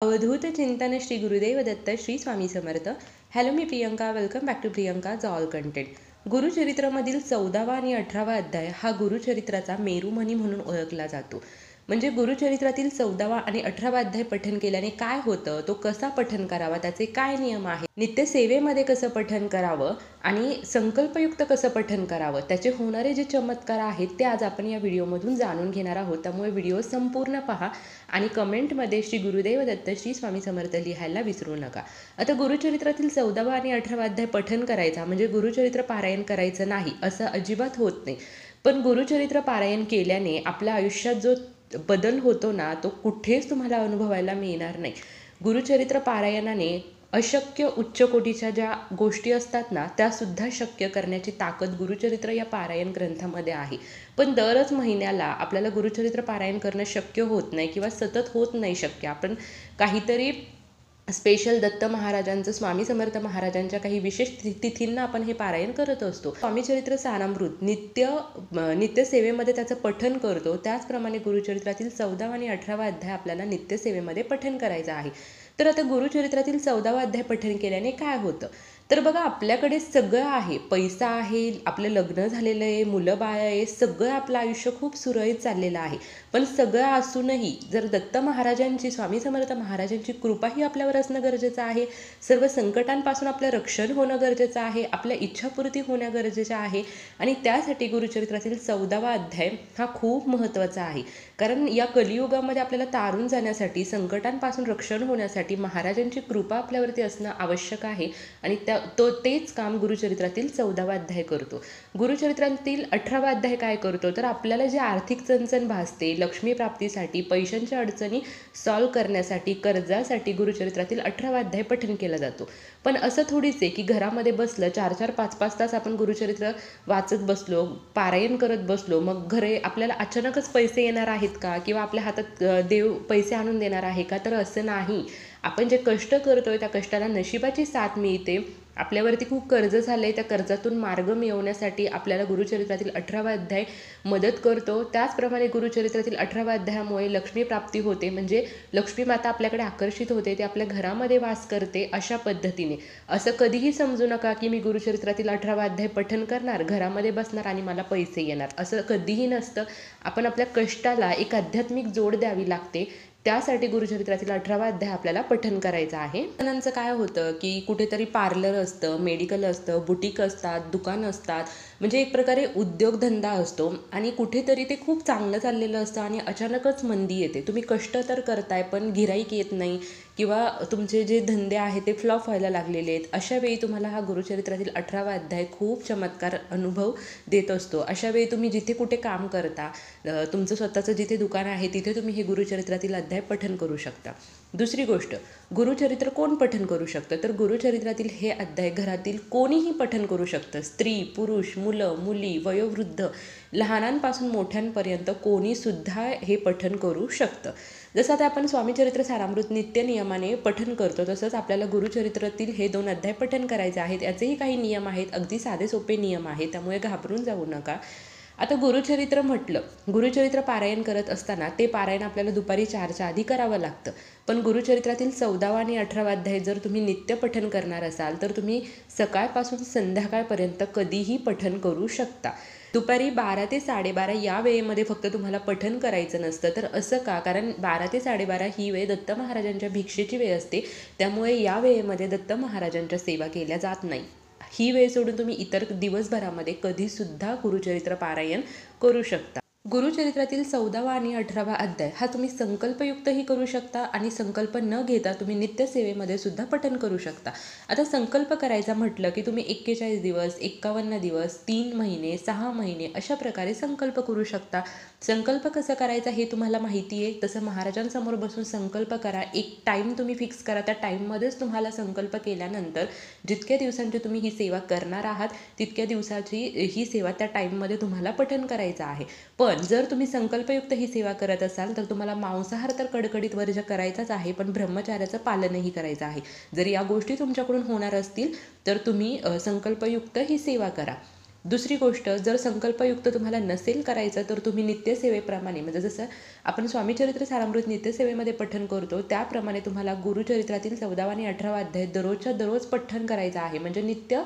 अवधूत चिंतन श्री गुरुदेव दत्त श्री स्वामी समर्थ. हॅलो, मी Priyanka. Welcome back to Priyanka's all content. गुरुचरित्रामधील 14वा आणि 18वा अध्याय हा गुरुचरित्राचा मेरुमणी म्हणून ओळखला जातो. म्हणजे गुरुचरित्रातील 14वा आणि 18वा अध्याय पठन केल्याने काय होतं, तो कसा पठन करावा, त्याचे काय नियम आहेत, नित्यसेवेमध्ये कसं पठन करावं आणि संकल्पयुक्त कसं पठन करावं, त्याचे होणारे जे चमत्कार आहेत ते आज आपण या व्हिडिओमधून जाणून घेणार आहोत. त्यामुळे व्हिडिओ संपूर्ण पहा आणि कमेंटमध्ये श्री गुरुदेव दत्त श्री स्वामी समर्थ लिहायला विसरू नका. आता गुरुचरित्रातील 14वा आणि 18वा अध्याय पठन करायचा म्हणजे गुरुचरित्र पारायण करायचं नाही असं अजिबात होत नाही. पण गुरुचरित्र पारायण केल्याने आपल्या आयुष्यात जो बदल होतो ना, तो कुठेच तुम्हाला अनुभवायला मिळणार नाही. गुरुचरित्र पारायणाने अशक्य उच्च कोटीच्या ज्या गोष्टी असतात ना, त्यासुद्धा शक्य करण्याची ताकद गुरुचरित्र या पारायण ग्रंथामध्ये आहे. पण दरच महिन्याला आपल्याला गुरुचरित्र पारायण करणं शक्य होत नाही किंवा सतत होत नाही शक्य. आपण काहीतरी स्पेशल दत्त महाराजांचं, स्वामी समर्थ महाराजांच्या काही विशेष तिथींना आपण हे पारायण करत असतो. स्वामीचरित्र सारामृत नित्यसेवेमध्ये त्याचं पठन करतो. त्याचप्रमाणे गुरुचरित्रातील 14वा आणि 18वा अध्याय आपल्याला नित्यसेवेमध्ये पठन करायचं आहे. तर आता गुरुचरित्रातील 14वा अध्याय पठन केल्याने काय होतं, तर बघा, आपल्याकडे सगळं आहे, पैसा आहे, आपलं लग्न झालेलं आहे, मुलं बाळ आहे, सगळं आपलं आयुष्य खूप सुरळीत चाललेलं आहे. पण सगळं असूनही जर दत्त महाराजांची, स्वामी समर्थ महाराजांची कृपाही आपल्यावर असणं गरजेचं आहे. सर्व संकटांपासून आपलं रक्षण होणं गरजेचं आहे, आपल्या इच्छापूर्ती होणं गरजेचं आहे. आणि त्यासाठी गुरुचरित्रातील 14वा अध्याय हा खूप महत्त्वाचा आहे. कारण या कलियुगामध्ये आपल्याला तारून जाण्यासाठी, संकटांपासून रक्षण होण्यासाठी महाराजांची कृपा आपल्यावरती असणं आवश्यक आहे. आणि तेच काम गुरुचरित्रातील 14वा अध्याय करतो. गुरुचरित्रातील 18वा अध्याय काय करतो, तर आपल्याला जे आर्थिक चणचण भासते, लक्ष्मी प्राप्तीसाठी, पैशांच्या अडचणी सॉल्व्ह करण्यासाठी, कर्जासाठी गुरुचरित्रातील 18वा अध्याय पठन केला जातो. पण असं थोडीच आहे की घरामध्ये बसलं 4-4, 5-5 तास आपण गुरुचरित्र वाचत बसलो, पारायण करत बसलो, मग घरी आपल्याला अचानकच पैसे येणार आहेत का, किंवा आपल्या हातात देव पैसे आणून देणार आहे का, तर असं नाही. आपण जे कष्ट करतोय त्या कष्टाला नशिबाची साथ मिळते. आपल्यावरती खूप कर्ज झालं आहे, त्या कर्जातून मार्ग मिळवण्यासाठी आपल्याला गुरुचरित्रातील 18वा अध्याय मदत करतो. त्याचप्रमाणे गुरुचरित्रातील 18वा अध्यायामुळे लक्ष्मी प्राप्ती होते, म्हणजे लक्ष्मी माता आपल्याकडे आकर्षित होते, ते आपल्या घरामध्ये वास करते. अशा पद्धतीने असं कधीही समजू नका की मी गुरुचरित्रातील 18वा अध्याय पठन करणार, घरामध्ये बसणार आणि मला पैसे येणार, असं कधीही नसतं. आपण आपल्या कष्टाला एक आध्यात्मिक जोड द्यावी लागते. त्यासाठी गुरुचरित्रातील 18वा अध्याय आपल्याला पठन करायचा आहे. जणांचं काय होतं की कुठेतरी पार्लर असतं, मेडिकल असतं, बुटीक असतात, दुकान असतात, म्हणजे एक प्रकारे उद्योगधंदा असतो आणि कुठेतरी ते खूप चांगलं चाललेलं असतं आणि अचानकच मंदी येते. तुम्ही कष्ट तर करताय पण गिराईक येत नाही किंवा तुमचे जे धंदे आहेत ते फ्लॉप व्हायला लागलेले आहेत. अशा वेळी तुम्हाला हा गुरुचरित्रातील 18वा अध्याय खूप चमत्कार अनुभव देत असतो. अशा वेळी तुम्ही जिथे कुठे काम करता, तुमचं स्वतःचं जिथे दुकान आहे, तिथे तुम्ही हे गुरुचरित्रातील अध्याय पठन करू शकता. दुसरी गोष्ट, गुरुचरित्र कोण पठन करू शकतं, तर गुरुचरित्रातील हे अध्याय घरातील कोणीही पठन करू शकतं. स्त्री, पुरुष, मुलं, मुली, वयोवृद्ध, लहानांपासून मोठ्यांपर्यंत कोणीसुद्धा हे पठन करू शकतं. जसं आता आपण स्वामीचरित्र सारामृत नित्य नियमाने पठन करतो, तसंच आपल्याला गुरुचरित्रातील हे 2 अध्याय पठन करायचे आहेत. याचेही काही नियम आहेत, अगदी साधे सोपे नियम आहेत, त्यामुळे घाबरून जाऊ नका. आता गुरुचरित्र म्हटलं, गुरुचरित्र पारायण करत असताना ते पारायण आपल्याला दुपारी 4च्या आधी करावं लागतं. पण गुरुचरित्रातील 14वा आणि 18वा अध्याय जर तुम्ही नित्य पठन करणार असाल तर तुम्ही सकाळपासून संध्याकाळपर्यंत कधीही पठन करू शकता. दुपारी 12 ते 12:30 या वेळेमध्ये फक्त तुम्हाला पठन करायचं नसतं. तर असं का, कारण 12 ते 12:30 ही वेळ दत्त महाराजांच्या भिक्षेची वेळ असते. त्यामुळे या वेळेमध्ये दत्त महाराजांच्या सेवा केल्या जात नाही. ही वेळ सोडून तुम्ही इतर दिवसभरामध्ये कधीसुद्धा गुरुचरित्र पारायण करू शकता. गुरुचरित्रातील 14वा आणि 18वा अध्याय हा तुम्ही संकल्पयुक्तही करू शकता आणि संकल्प न घेता तुम्ही नित्यसेवेमध्ये सुद्धा पठन करू शकता. आता संकल्प करायचा म्हटलं की तुम्ही 41 दिवस, 51 दिवस, 3 महिने, 6 महिने अशा प्रकारे संकल्प करू शकता. संकल्प कसं करायचा हे तुम्हाला माहिती आहे, तसं महाराजांसमोर बसून संकल्प करा. एक टाईम तुम्ही फिक्स करा, त्या टाईममध्येच तुम्हाला संकल्प केल्यानंतर जितक्या दिवसांची तुम्ही ही सेवा करणार आहात तितक्या दिवसाची ही सेवा त्या टाईममध्ये तुम्हाला पठन करायचं आहे. पण जर तुम्ही संकल्पयुक्त ही सेवा करत असाल तर तुम्हाला मांसाहार तर कडकडीत वर्ज करायचाच आहे, पण ब्रह्मचार्याचं पालनही करायचं आहे. जर या गोष्टी तुमच्याकडून होणार असतील तर तुम्ही संकल्पयुक्त ही सेवा करा. दुसरी गोष्ट, जर संकल्पयुक्त तुम्हाला नसेल करायचं तर तुम्ही नित्यसेवेप्रमाणे म्हणजे जसं आपण स्वामीचरित्र सारामृत नित्यसेवेमध्ये पठण करतो त्याप्रमाणे तुम्हाला गुरुचरित्रातील 14वा आणि 18वा अध्याय दररोजच्या दररोज पठण करायचं आहे. म्हणजे नित्य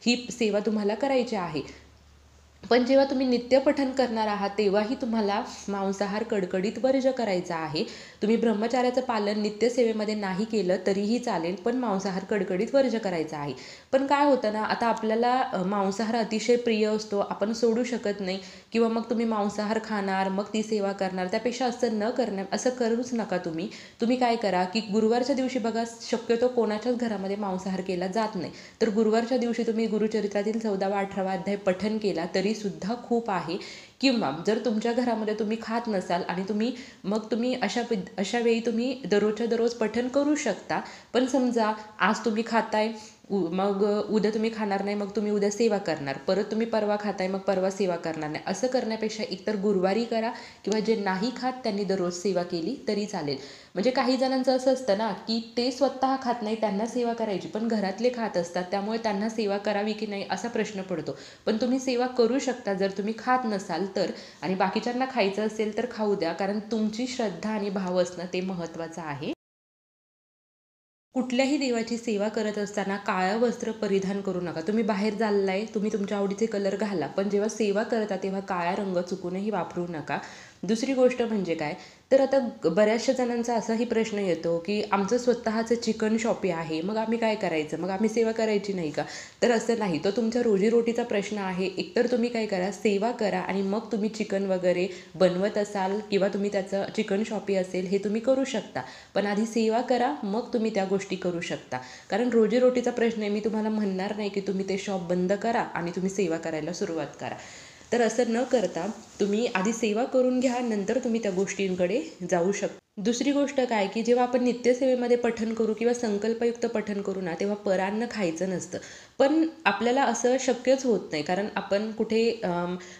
ही सेवा तुम्हाला करायची आहे. पण जेव्हा तुम्ही नित्यपठण करणार आहात तेव्हाही तुम्हाला मांसाहार कडकडीत वर्ज करायचा आहे. तुम्ही ब्रह्मचार्याचं पालन नित्यसेवेमध्ये नाही केलं तरीही चालेल, पण मांसाहार कडकडीत वर्ज करायचा आहे. पण काय होतं ना, आता आपल्याला मांसाहार अतिशय प्रिय असतो, आपण सोडू शकत नाही किंवा मग तुम्ही मांसाहार खाणार मग ती सेवा करणार. त्यापेक्षा असं करूच नका तुम्ही. तुम्ही काय करा की गुरुवारच्या दिवशी बघा, शक्यतो कोणाच्याच घरामध्ये मांसाहार केला जात नाही, तर गुरुवारच्या दिवशी तुम्ही गुरुचरित्रातील 14वा 18वा अध्याय पठण केला तरी सुद्धा खूप आहे. किंवा जर तुमच्या घरामध्ये तुम्ही खात नसाल आणि तुम्ही अशा वेळी तुम्ही दररोजच्या दररोज पठण करू शकता. पण समजा आज तुम्ही खाताय, मग उद्या तुम्ही खाणार नाही, मग तुम्ही उद्या सेवा करणार, परत तुम्ही परवा खाताय, मग परवा सेवा करणार नाही, असं करण्यापेक्षा एकतर गुरुवारी करा किंवा जे नाही खात त्यांनी दररोज सेवा केली तरी चालेल. म्हणजे काही जणांचं असं असतं ना की ते स्वतः खात नाही, त्यांना सेवा करायची, पण घरातले खात असतात, त्यामुळे त्यांना सेवा करावी की नाही असा प्रश्न पडतो. पण तुम्ही सेवा करू शकता जर तुम्ही खात नसाल तर. आणि बाकीच्यांना खायचं असेल तर खाऊ द्या, कारण तुमची श्रद्धा आणि भाव असणं ते महत्त्वाचं आहे. कुठल्याही देवाची सेवा करत असताना काळं वस्त्र परिधान करू नका. तुम्ही बाहेर चाललाय, तुम्ही तुमच्या आवडीचे कलर घाला, पण जेव्हा सेवा करता तेव्हा काळा रंग चुकूनही वापरू नका. दुसरी गोष्ट म्हणजे काय, तर आता बऱ्याचशा जणांचा असाही प्रश्न येतो की आमचं स्वतःचं चिकन शॉपी आहे, मग आम्ही काय करायचं, मग आम्ही सेवा करायची नाही का? तर असं नाही, तो तुमच्या रोजीरोटीचा प्रश्न आहे. एकतर तुम्ही काय करा, सेवा करा आणि मग तुम्ही चिकन वगैरे बनवत असाल किंवा तुम्ही त्याचं चिकन शॉपी असेल हे तुम्ही करू शकता. पण आधी सेवा करा, मग तुम्ही त्या गोष्टी करू शकता. कारण रोजीरोटीचा प्रश्न आहे, मी तुम्हाला म्हणणार नाही की तुम्ही ते शॉप बंद करा आणि तुम्ही सेवा करायला सुरुवात करा. तर असं न करता तुम्ही आधी सेवा करून घ्या, नंतर तुम्ही त्या गोष्टींकडे जाऊ शकता. दुसरी गोष्ट काय की जेव्हा आपण नित्यसेवेमध्ये पठण करू किंवा संकल्पयुक्त पठण करू ना, तेव्हा परान्न खायचं नसतं. पण आपल्याला असं शक्यच होत नाही, कारण आपण कुठे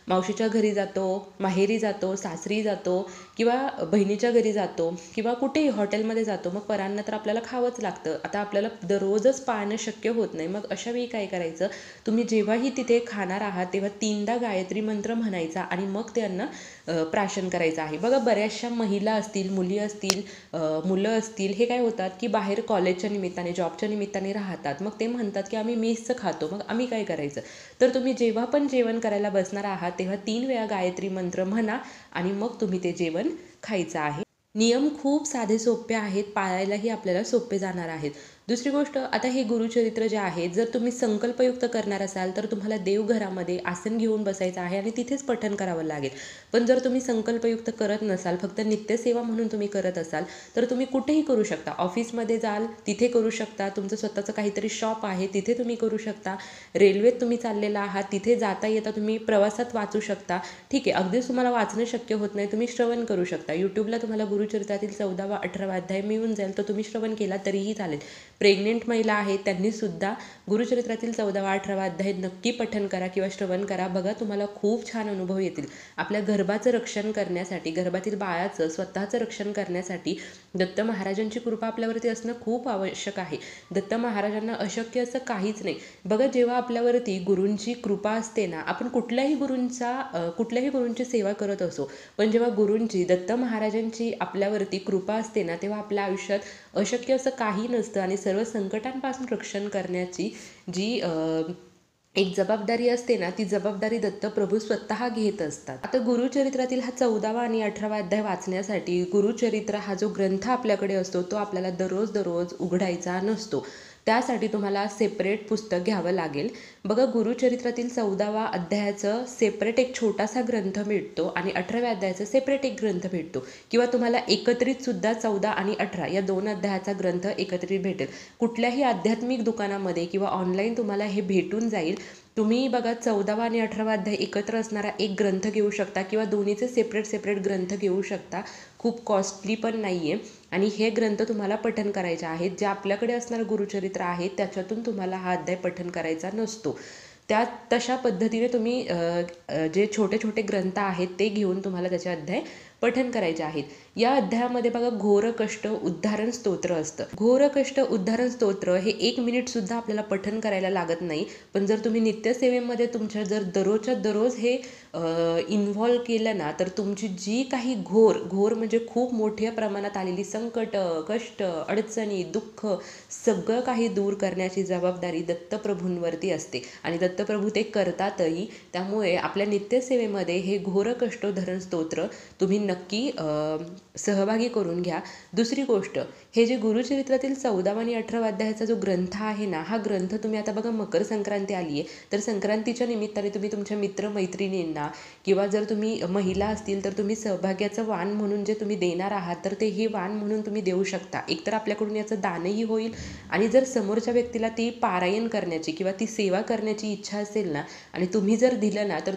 मावशीच्या घरी जातो, माहेरी जातो, सासरी जातो किंवा बहिणीच्या घरी जातो किंवा कुठेही हॉटेलमध्ये जातो, मग परान्न तर आपल्याला खावंच लागतं. आता आपल्याला दररोजच पाळणं शक्य होत नाही. मग अशा वेळी काय करायचं, तुम्ही जेव्हाही तिथे खाणार आहात तेव्हा 3दा गायत्री मंत्र म्हणायचा आणि मग ते अन्न प्राशन करायचं आहे. बघा, बऱ्याचशा महिला असतील, मुली असतील, मुलं असतील, हे काय होतात की बाहेर कॉलेजच्या निमित्ताने, जॉबच्या निमित्ताने राहतात. मग ते म्हणतात की आम्ही मेसचं खातो, मग आम्ही काय करायचं? तर तुम्ही जेव्हा पण जेवण करायला बसणार आहात तेव्हा 3 वेळा गायत्री मंत्र म्हणा आणि मग तुम्ही ते जेवण खायचं आहे. नियम खूप साधे सोपे आहेत, पाळायलाही आपल्याला सोपे जाणार आहेत. दुसरी गोष्ट, आता हे गुरुचरित्र जे आहे, जर तुम्ही संकल्पयुक्त करणार असाल तर तुम्हाला देवघरामध्ये आसन घेऊन बसायचं आहे आणि तिथेच पठण करावं लागेल. पण जर तुम्ही संकल्पयुक्त करत नसाल, फक्त नित्यसेवा म्हणून तुम्ही करत असाल, तर तुम्ही कुठेही करू शकता. ऑफिसमध्ये जाल तिथे करू शकता, तुमचं स्वतःचं काहीतरी शॉप आहे तिथे तुम्ही करू शकता, रेल्वेत तुम्ही चाललेला आहात तिथे जाता येता तुम्ही प्रवासात वाचू शकता. ठीक आहे, अगदीच तुम्हाला वाचणं शक्य होत नाही, तुम्ही श्रवण करू शकता. यूट्यूबला तुम्हाला गुरुचरित्रातील 14वा 18वा अध्याय मिळून जाईल, तर तुम्ही श्रवण केला तरीही चालेल. प्रेग्नेंट महिला आहेत त्यांनीसुद्धा गुरुचरित्रातील 14वा 18वा अध्याय नक्की पठण करा किंवा श्रवण करा. बघा, तुम्हाला खूप छान अनुभव येतील. आपल्या गर्भाचं रक्षण करण्यासाठी, गर्भातील बाळाचं स्वतःचं रक्षण करण्यासाठी दत्त महाराजांची कृपा आपल्यावरती असणं खूप आवश्यक आहे. दत्त महाराजांना अशक्य असं काहीच नाही. बघा, जेव्हा आपल्यावरती गुरूंची कृपा असते ना, आपण कुठल्याही गुरूंची सेवा करत असो, पण जेव्हा गुरूंची, दत्त महाराजांची आपल्यावरती कृपा असते ना, तेव्हा आपल्या आयुष्यात अशक्य असं काही नसतं आणि सर्व संकटांपासून रक्षण करण्याची जी एक जबाबदारी असते ना, ती जबाबदारी दत्तप्रभू स्वतः घेत असतात. आता गुरुचरित्रातील हा 14वा आणि 18वा अध्याय वाचण्यासाठी गुरुचरित्र हा जो ग्रंथ आपल्याकडे असतो तो आपल्याला दररोज उघडायचा नसतो. त्यासाठी तुम्हाला सेपरेट पुस्तक घ्यावं लागेल. बघा, गुरुचरित्रातील 14वा अध्यायाचं सेपरेट एक छोटासा ग्रंथ मिळतो आणि 18व्या अध्यायाचा सेपरेट एक ग्रंथ भेटतो, किंवा तुम्हाला एकत्रित सुद्धा 14 आणि 18 या 2 अध्यायाचा ग्रंथ एकत्रित भेटेल. कुठल्याही आध्यात्मिक दुकानामध्ये किंवा ऑनलाईन तुम्हाला हे भेटून जाईल. तुम्ही बघा, 14वा आणि 18वा अध्याय एकत्र असणारा एक ग्रंथ घेऊ शकता किंवा दोन्हीचे सेपरेट ग्रंथ घेऊ शकता. खूप कॉस्टली पण नाही आहे आणि हे ग्रंथ तुम्हाला पठण करायचे आहेत. जे आपल्याकडे असणारं गुरुचरित्र आहे त्याच्यातून तुम्हाला हा अध्याय पठण करायचा नसतो. तशा पद्धतीने तुम्ही जे छोटे छोटे ग्रंथ आहेत ते घेऊन तुम्हाला त्याचे अध्याय पठण करायचे आहेत. या अध्यायामध्ये बघा घोर कष्ट उद्धारण स्तोत्र असतं. घोर कष्ट उद्धारण स्तोत्र हे 1 मिनिट सुद्धा आपल्याला पठण करायला लागत नाही. पण जर तुम्ही नित्यसेवेमध्ये तुमच्या जर दररोजच्या दररोज हे इन्व्हॉल्व केलं ना, तर तुमची जी काही घोर म्हणजे खूप मोठ्या प्रमाणात आलेली संकट, कष्ट, अडचणी, दुःख सगळं काही दूर करण्याची जबाबदारी दत्तप्रभूंवरती असते आणि दत्तप्रभू ते करतातही. त्यामुळे आपल्या नित्यसेवेमध्ये हे घोर कष्टोद्धरण स्तोत्र तुम्ही नक्की सहभागी करून घ्या. दुसरी गोष्ट, हे जे गुरुचरित्रातील 14वा आणि 18वा अध्यायाचा जो ग्रंथ आहे ना, हा ग्रंथ तुम्ही आता बघा मकर संक्रांती आली आहे, तर संक्रांतीच्या निमित्ताने तुम्ही तुमच्या मित्रमैत्रिणींना किंवा जर तुम्ही महिला असतील तर तुम्ही सौभाग्याचं वाण म्हणून जे तुम्ही देणार आहात, तर ते हे वाण म्हणून तुम्ही देऊ शकता. एकतर आपल्याकडून याचं दानही होईल आणि जर समोरच्या व्यक्तीला ती पारायण करण्याची किंवा ती सेवा करण्याची इच्छा असेल ना आणि तुम्ही जर दिलं ना, तर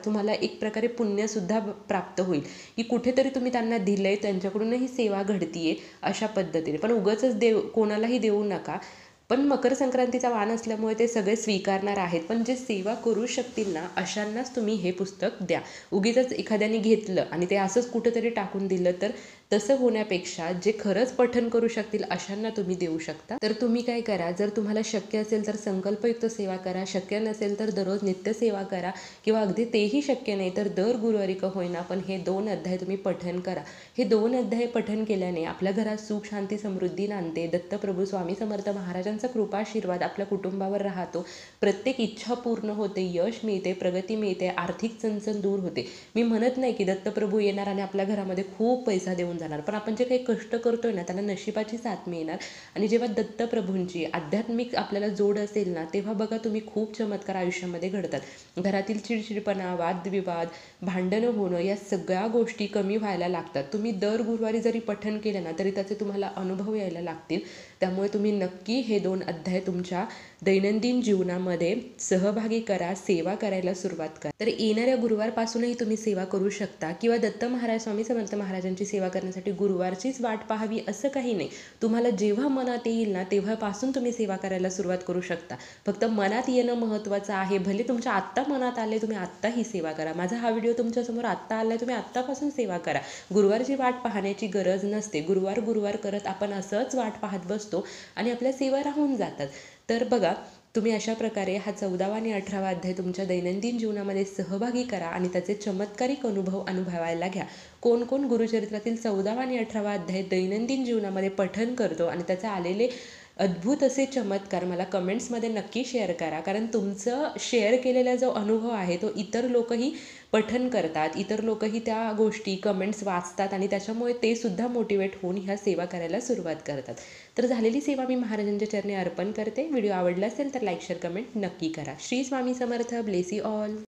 तुम्हाला एक प्रकारे पुण्यसुद्धा प्राप्त होईल, की कुठेतरी तुम्ही त्यांना दिलंय, त्यांच्याकडूनही सेवा घडतीये अशा पद्धतीने. पण उगाचच कोणालाही देऊ नका. पण मकर संक्रांतीचा वाण असल्यामुळे ते सगळे स्वीकारणार आहेत. पण जे सेवा करू शकतील ना, अशांनाच तुम्ही हे पुस्तक द्या. उगीचच एखाद्याने घेतलं आणि ते असंच कुठंतरी टाकून दिलं, तर तसं होण्यापेक्षा जे खरंच पठण करू शकतील अशांना तुम्ही देऊ शकता. तर तुम्ही काय करा, जर तुम्हाला शक्य असेल तर संकल्पयुक्त सेवा करा, शक्य नसेल तर दररोज नित्यसेवा करा किंवा अगदी तेही शक्य नाही तर दर गुरुवारी का होईना पण हे 2 अध्याय तुम्ही पठण करा. हे 2 अध्याय पठण केल्याने आपल्या घरात सुख, शांती, समृद्धी नांदते. दत्तप्रभू स्वामी समर्थ महाराजांचा कृपाशीर्वाद आपल्या कुटुंबावर राहतो. प्रत्येक इच्छा पूर्ण होते, यश मिळते, प्रगती मिळते, आर्थिक चणचण दूर होते. मी म्हणत नाही की दत्तप्रभू येणार आणि आपल्या घरामध्ये खूप पैसा देऊन जाणार, पण आपण जे काही कष्ट करतोय ना त्याला नशिबाची साथ मिळणार. आणि जेव्हा दत्तप्रभूंची आध्यात्मिक आपल्याला जोड असेल ना, तेव्हा बघा तुम्ही खूप चमत्कार आयुष्यामध्ये घडतात. घरातील चिडचिडपणा, वादविवाद, भांडणं होणं या सगळ्या गोष्टी कमी व्हायला लागतात. तुम्ही दर गुरुवारी जरी पठण केलं ना तरी त्याचे तुम्हाला अनुभव यायला लागतील. त्यामुळे तुम्ही नक्की हे 2 अध्याय तुमच्या दैनंदिन जीवनामध्ये सहभागी करा, सेवा करायला सुरुवात करा. तर येणाऱ्या गुरुवारपासूनही तुम्ही सेवा करू शकता किंवा दत्त महाराज स्वामी समर्थ महाराजांची सेवा करण्यासाठी गुरुवारचीच वाट पाहावी असं काही नाही. तुम्हाला जेव्हा मनात येईल ना तेव्हापासून तुम्ही सेवा करायला सुरुवात करू शकता. फक्त मनात येणं महत्त्वाचं आहे. भले तुमच्या आत्ता मनात आले, तुम्ही आत्ता ही सेवा करा. माझा हा व्हिडिओ तुमच्यासमोर आत्ता आलाय, तुम्ही आत्तापासून सेवा करा. गुरुवारची वाट पाहण्याची गरज नसते. गुरुवार करत आपण असंच वाट पाहत बसतो आणि आपल्या सेवा राहून जातात. तर बघा, तुम्ही अशा प्रकारे हा 14वा आणि 18वा अध्याय तुमच्या दैनंदिन जीवनामध्ये सहभागी करा आणि त्याचे चमत्कारिक अनुभव अनुभवायला घ्या. कोण कोण गुरुचरित्रातील 14वा आणि 18वा अध्याय दैनंदिन जीवनामध्ये पठण करतो आणि त्याचे आलेले अद्भुत असे चमत्कार मला कमेंट्समध्ये नक्की शेअर करा. कारण तुमचं शेअर केलेला जो अनुभव आहे तो इतर लोकही पठण करतात, इतर लोकही त्या गोष्टी कमेंट्स वाचतात आणि त्याच्यामुळे ते सुद्धा मोटिवेट होऊन ह्या सेवा करायला सुरुवात करतात. तर झालेली सेवा मी महाराजांच्या चरणी अर्पण करते. व्हिडिओ आवडला असेल तर लाईक, शेअर, कमेंट नक्की करा. Shri Swami Samarth. Bless you all.